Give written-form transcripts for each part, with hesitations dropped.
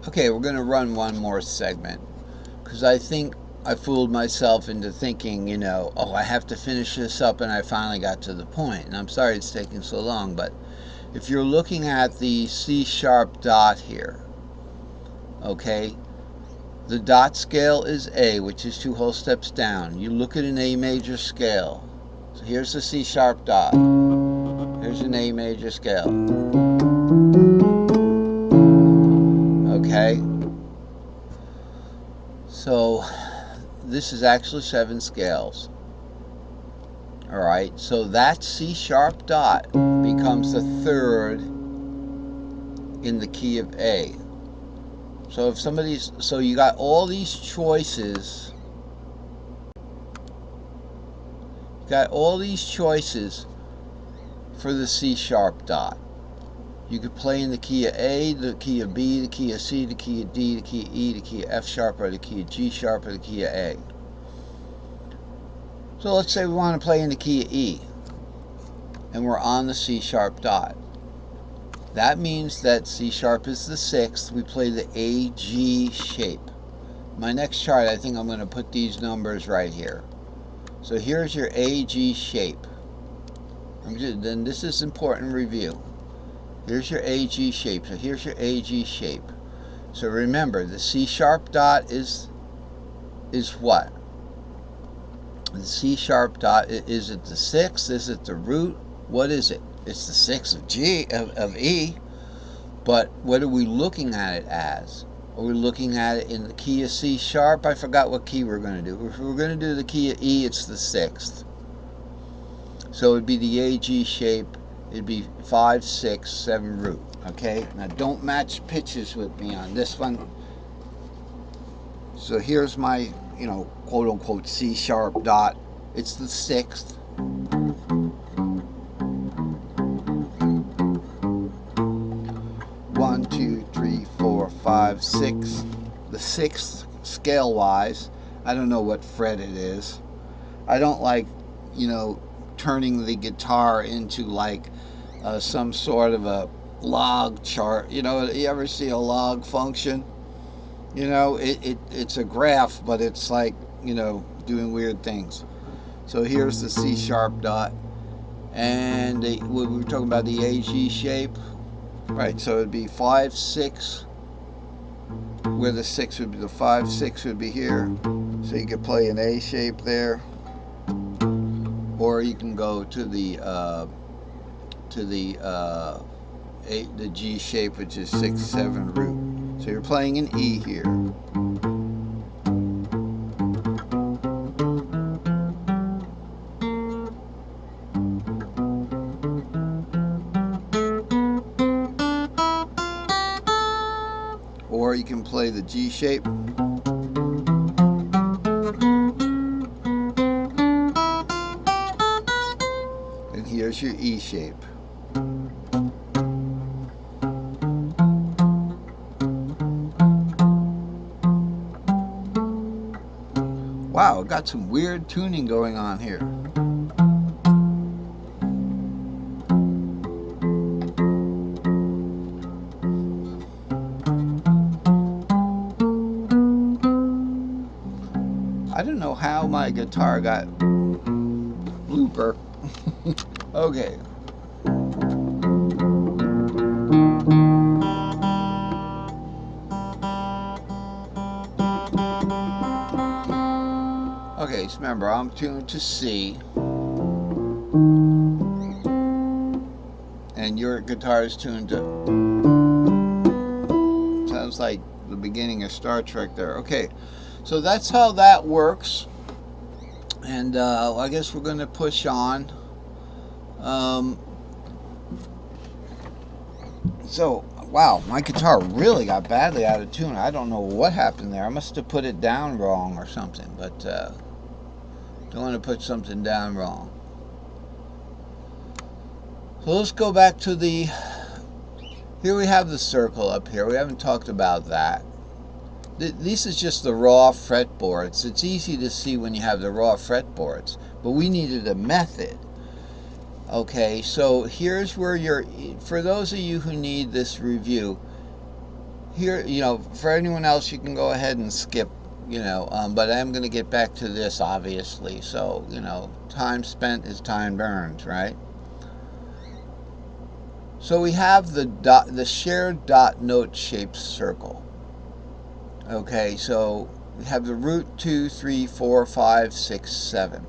Okay, we're going to run one more segment because I think I fooled myself into thinking, oh, I have to finish this up, and I finally got to the point. And I'm sorry it's taking so long, but if you're looking at the C sharp dot here, okay, the dot scale is A, which is 2 whole steps down. You look at an A major scale. So here's the C sharp dot. Here's an A major scale. Okay? So this is actually 7 scales. Alright, so that C sharp dot becomes the third in the key of A. So if so you got all these choices. You got all these choices for the C sharp dot. You could play in the key of A, the key of B, the key of C, the key of D, the key of E, the key of F sharp, or the key of G sharp, or the key of A. So let's say we want to play in the key of E, and we're on the C sharp dot. That means that C sharp is the 6th. We play the AG shape. My next chart, I think I'm going to put these numbers right here. So here's your AG shape. Then this is important review. Here's your AG shape. So here's your AG shape. So remember, the C sharp dot is what? The C sharp dot, is it the 6th? Is it the root? What is it? It's the 6th of E. But what are we looking at it as? Are we looking at it in the key of C sharp? I forgot what key we're going to do. If we're going to do the key of E, it's the 6th. So it would be the AG shape. It'd be 5, 6, 7 root. Okay? Now don't match pitches with me on this one. So here's my, quote unquote C sharp dot. It's the 6th. 1, 2, 3, 4, 5, 6. The 6th scale wise. I don't know what fret it is. I don't like, turning the guitar into like some sort of a log chart. You ever see a log function? It's a graph, but it's like, doing weird things. So here's the C sharp dot. And we were talking about the AG shape. Right, so it'd be 5, 6, where the 6 would be, the 5, 6 would be here. So you could play an A shape there. Or you can go to the G shape, which is 6, 7 root. So you're playing an E here. Or you can play the G shape. And here's your E shape. Wow, got some weird tuning going on here. I don't know how my guitar got blooper. Okay. Okay, so remember, I'm tuned to C. And your guitar is tuned to... Sounds like the beginning of Star Trek there. Okay, so that's how that works. And I guess we're going to push on. So, wow, my guitar really got badly out of tune. I don't know what happened there. I must have put it down wrong or something, but don't want to put something down wrong. So let's go back to the... Here we have the circle up here. We haven't talked about that. This is just the raw fretboards. It's easy to see when you have the raw fretboards, but we needed a method. Okay, so here's where for those of you who need this review, Here, for anyone else, you can go ahead and skip, but I'm going to get back to this, obviously. So, time spent is time burned, right? So we have the shared dot note shaped circle. Okay, so we have the root 2, 3, 4, 5, 6, 7.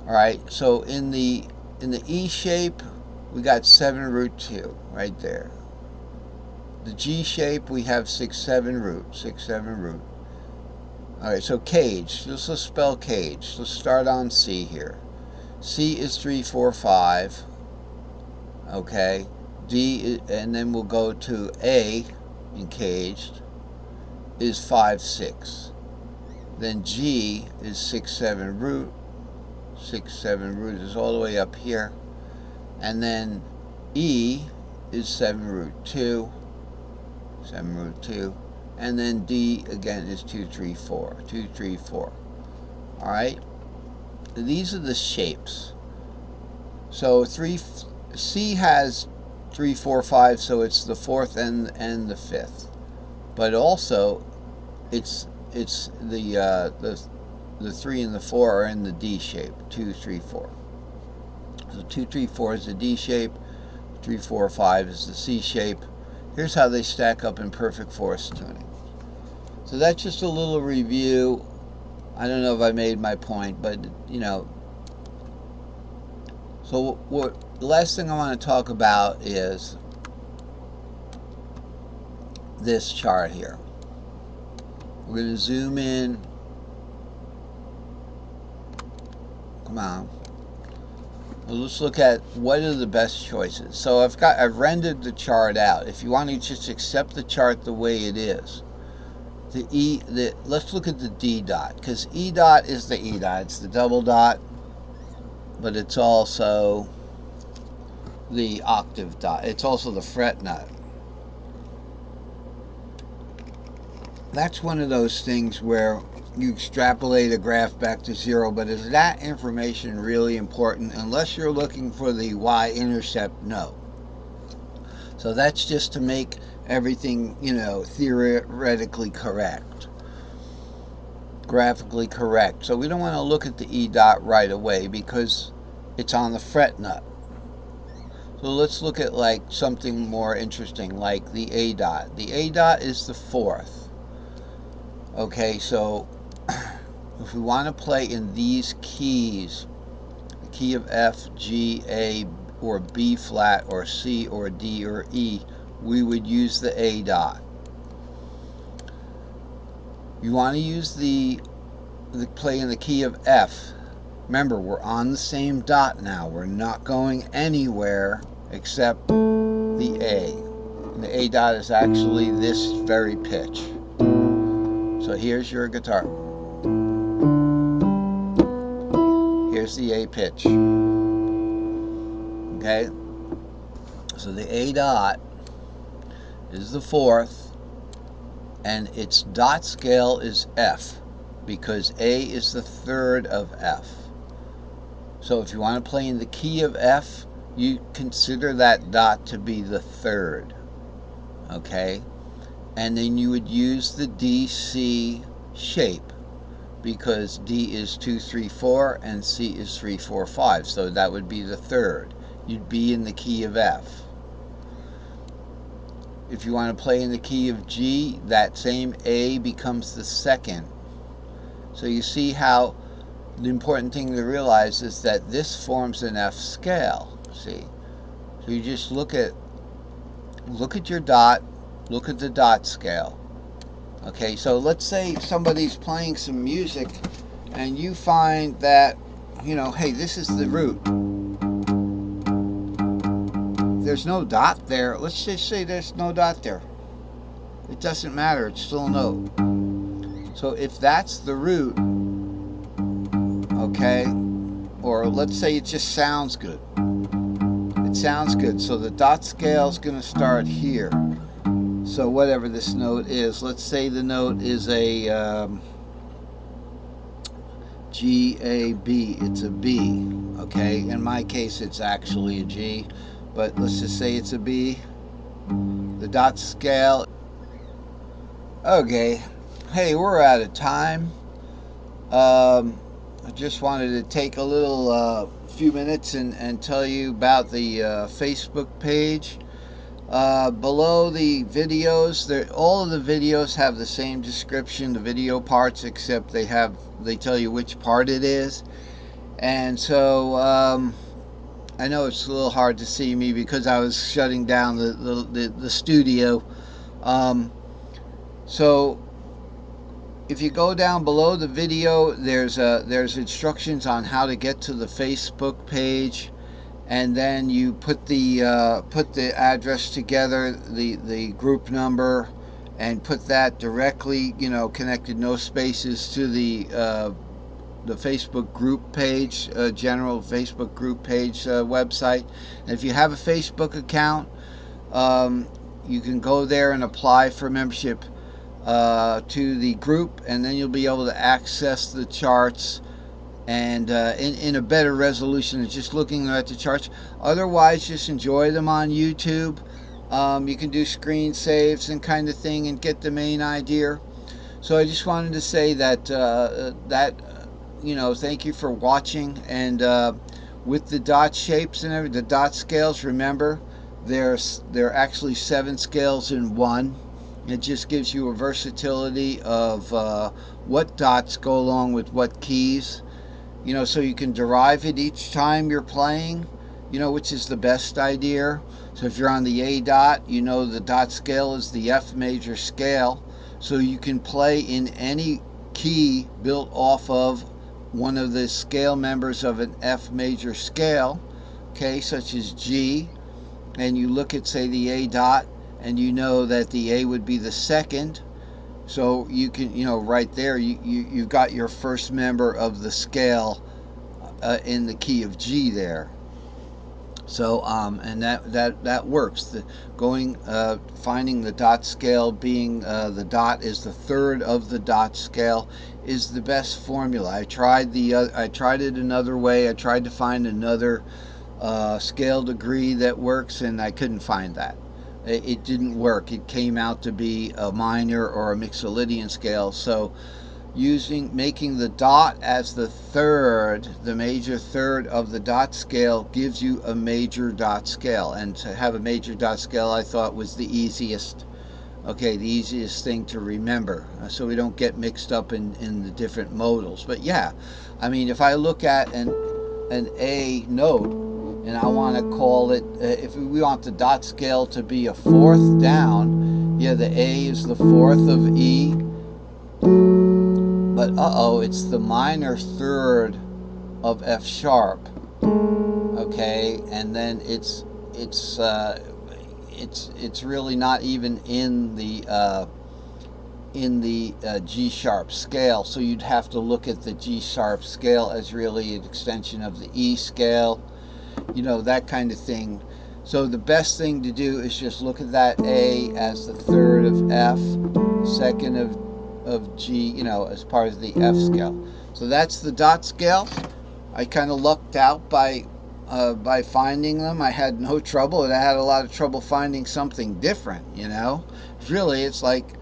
All right, so in the E shape, we got 7 root 2 right there. The G shape, we have 6, 7 root, 6, 7 root. All right, so cage, let's spell cage. Let's start on C here. C is 3, 4, 5. Okay, D, and then we'll go to A in caged, is 5, 6. Then G is 6, 7 root. 6, 7 root is all the way up here. And then E is 7 root 2. 7 root 2. And then D again is 2, 3, 4. 2, 3, 4. Alright? These are the shapes. So C has 3, 4, 5, so it's the fourth and the fifth. But also it's the 3 and the 4 are in the D shape. 2, 3, 4. So 2, 3, 4 is the D shape. 3, 4, 5 is the C shape. Here's how they stack up in perfect fourths tuning. So that's just a little review. I don't know if I made my point, but So the last thing I want to talk about is this chart here. We're going to zoom in. Come on. Well, let's look at what are the best choices. So I've rendered the chart out. If you want to just accept the chart the way it is, let's look at the D dot, because E dot is the E dot. It's the double dot, but it's also the octave dot. It's also the fret nut. That's one of those things where you extrapolate a graph back to 0, but is that information really important? Unless you're looking for the y-intercept, no. So that's just to make everything, theoretically correct, graphically correct. So we don't want to look at the E dot right away because it's on the fret nut. So let's look at like something more interesting, like the A dot. The A dot is the fourth. Okay, so if we want to play in these keys, the key of F, G, A, or B flat, or C, or D, or E, we would use the A dot. You want to use the play in the key of F. Remember, we're on the same dot now. We're not going anywhere except the A. And the A dot is actually this very pitch. So here's your guitar. Here's the A pitch. Okay? So the A dot is the fourth, and its dot scale is F, because A is the third of F. So if you want to play in the key of F, you consider that dot to be the third. Okay? And then you would use the DC shape, because D is 2, 3, 4 and C is 3, 4, 5. So that would be the third. You'd be in the key of F. If you want to play in the key of G, that same A becomes the second. So you see how the important thing to realize is that this forms an F scale. See? So you just look at your dot, look at the dot scale. Okay, so let's say somebody's playing some music and you find that, hey, this is the root. There's no dot there. Let's just say there's no dot there. It doesn't matter. It's still a note. So if that's the root, okay, or let's say it just sounds good. It sounds good. So the dot scale is going to start here. So whatever this note is, let's say the note is a G, A, B. It's a B. Okay, in my case it's actually a G, but let's just say it's a B. The dot scale Okay, hey, we're out of time. I just wanted to take a little few minutes and tell you about the Facebook page. Below the videos, all of the videos have the same description, the video parts, except they tell you which part it is. And so I know it's a little hard to see me because I was shutting down the studio. Um, so if you go down below the video, there's instructions on how to get to the Facebook page, and then you put the address together, the group number, and put that directly, connected, no spaces, to the Facebook group page, general Facebook group page website. And if you have a Facebook account, um, you can go there and apply for membership to the group, and then you'll be able to access the charts and in a better resolution than just looking at the charts. Otherwise, just enjoy them on YouTube. You can do screen saves and kind of thing and get the main idea. So I just wanted to say that thank you for watching. And with the dot shapes and everything, the dot scales, remember, there are actually 7 scales in one. It just gives you a versatility of what dots go along with what keys, so you can derive it each time you're playing, which is the best idea. So if you're on the A dot, the dot scale is the F major scale, so you can play in any key built off of one of the scale members of an F major scale, okay, such as G. And you look at, say, the A dot, and you know that the A would be the second. So you can, right there, you've got your first member of the scale in the key of G there. So and that works. Finding the dot scale, being the dot is the third of the dot scale, is the best formula. I tried it another way. I tried to find another scale degree that works, and I couldn't find that. It didn't work. It came out to be a minor or a mixolydian scale. So making the dot as the major third of the dot scale, gives you a major dot scale. And to have a major dot scale, I thought, was the easiest thing to remember, so we don't get mixed up in the different modals. But yeah, I mean, if I look at an A note, and I want to call it, if we want the dot scale to be a fourth down, yeah, the A is the fourth of E, but it's the minor third of F sharp. Okay, and then it's really not even in the G sharp scale. So you'd have to look at the G sharp scale as really an extension of the E scale, that kind of thing. So the best thing to do is just look at that A as the third of F, second of G, as part of the F scale. So that's the dot scale. I kind of lucked out by finding them. I had no trouble, and I had a lot of trouble finding something different. Really, it's like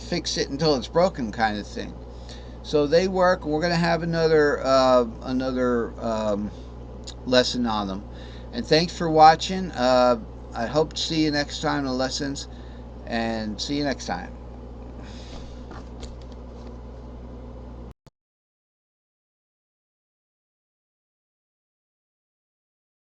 fix it until it's broken kind of thing. So they work. We're going to have another lesson on them. And thanks for watching. I hope to see you next time in the lessons, and see you next time.